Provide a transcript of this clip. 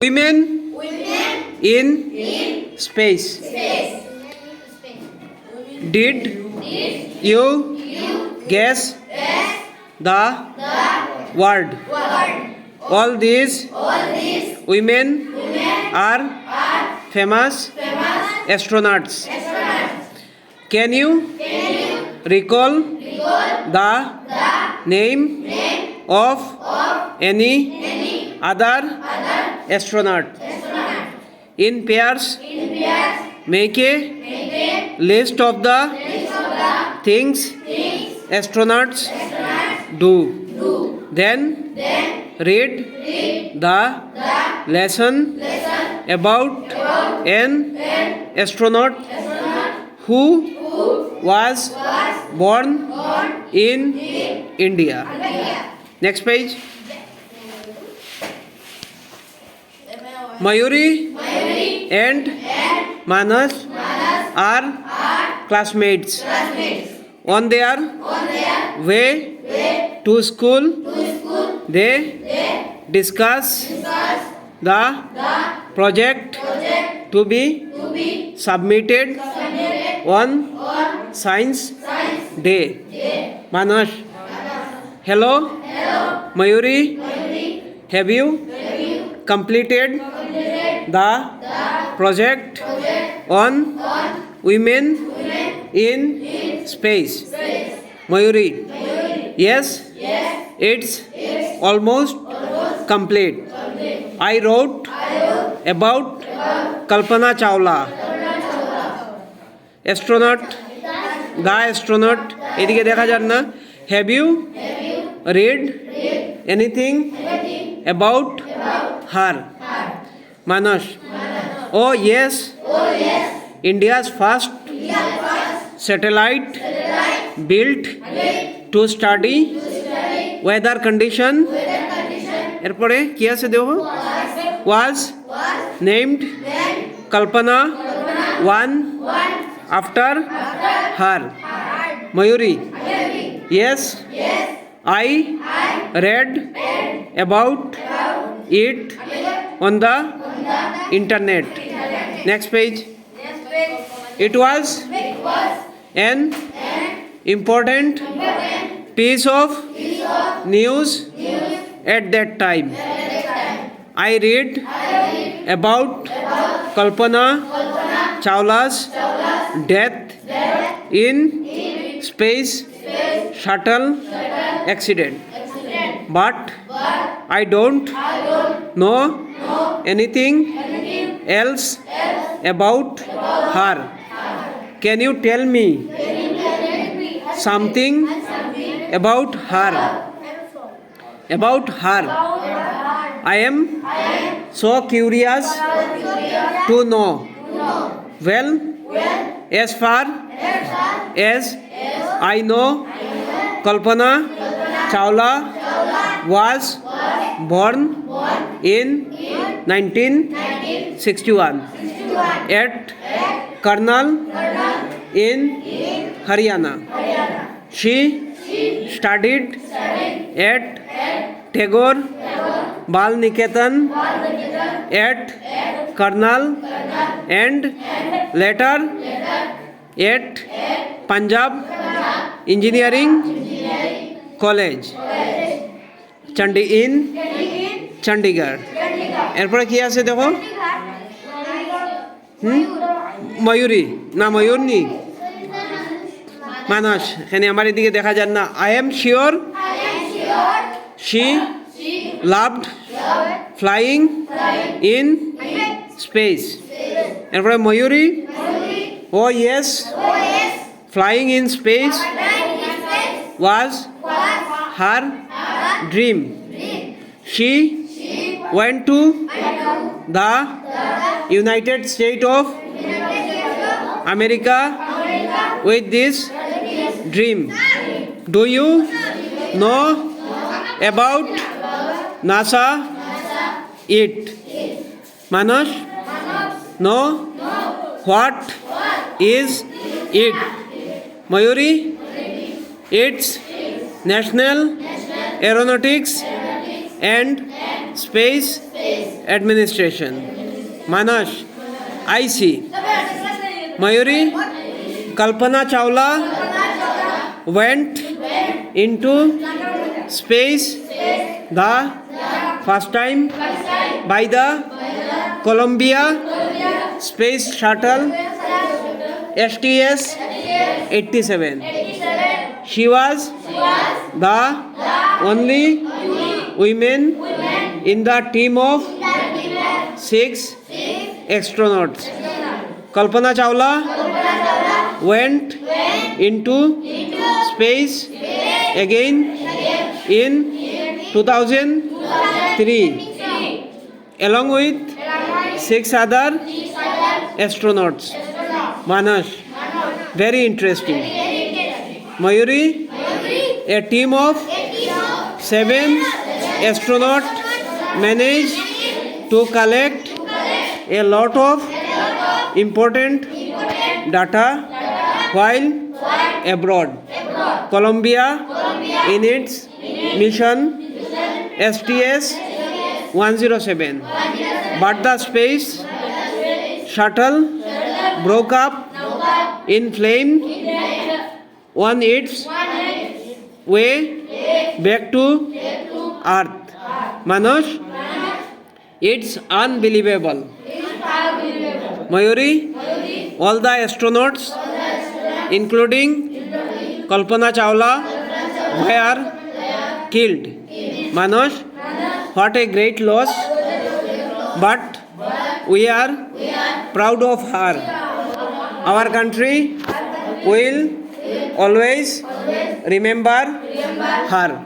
Women in space. Did you guess the word? All these women are famous astronauts. Can you recall the name of any other astronaut? In pairs, make a list of the things astronauts do. Then read the lesson about an astronaut who was born in India. Next page. Mayuri and Manas are classmates. On their way to school, they discuss the project to be submitted on Science Day. Manas: hello, Mayuri. Have you completed the project on women in space? Mayuri: yes, it's almost complete. I wrote about Kalpana Chawla, astronaut. The astronaut. এদিকে দেখা যান না. Have you read anything about her? Manas: oh yes, India's first satellite built to study weather condition. এরপরে কি আছে দেখো? Was named Kalpana 1 after her. Mayuri: yes, I read about it on the internet. Next page. It was an important piece of news at that time. I read about Kalpana Chawla's death in space shuttle accident. But I don't know anything else about her. Can you tell me something about her? About her. I am so curious to know. Well, as far as I know, Kalpana Chawla was born in 1961 at Karnal in Haryana. She studied at Tagore Bal Niketan at Karnal and later at Punjab Engineering College, Chandigarh. এরপরে কি আছে দেখো? ময়ূরী না ময়ূরনি মানস এখানে আমার এদিকে দেখা যান না. I am sure she loved flying in space. এরপরে ময়ূরী: oh yes, flying in space was her dream. She went to the United States of America with this dream. Do you know about NASA? It. Manas: no. What is it? Mayuri: it's National Aeronautics and Space Administration. Manas, I see. Mayuri, Kalpana Chawla went into space the first time by the Columbia Space Shuttle STS-87. She was the only woman in the team of 6 astronauts. Kalpana Chawla went into space again in 2003 along with 6 other astronauts. Manas, very interesting. Mayuri, a team of 7 astronauts managed to collect a lot of important data while abroad. Columbia in its mission STS-107, but the space shuttle broke up in flame on its way back to Earth. Manoj, it's unbelievable. Mayuri, all the astronauts, including Kalpana Chawla, were killed. Manoj, what a great loss, but we are proud of her. Our country will always remember her.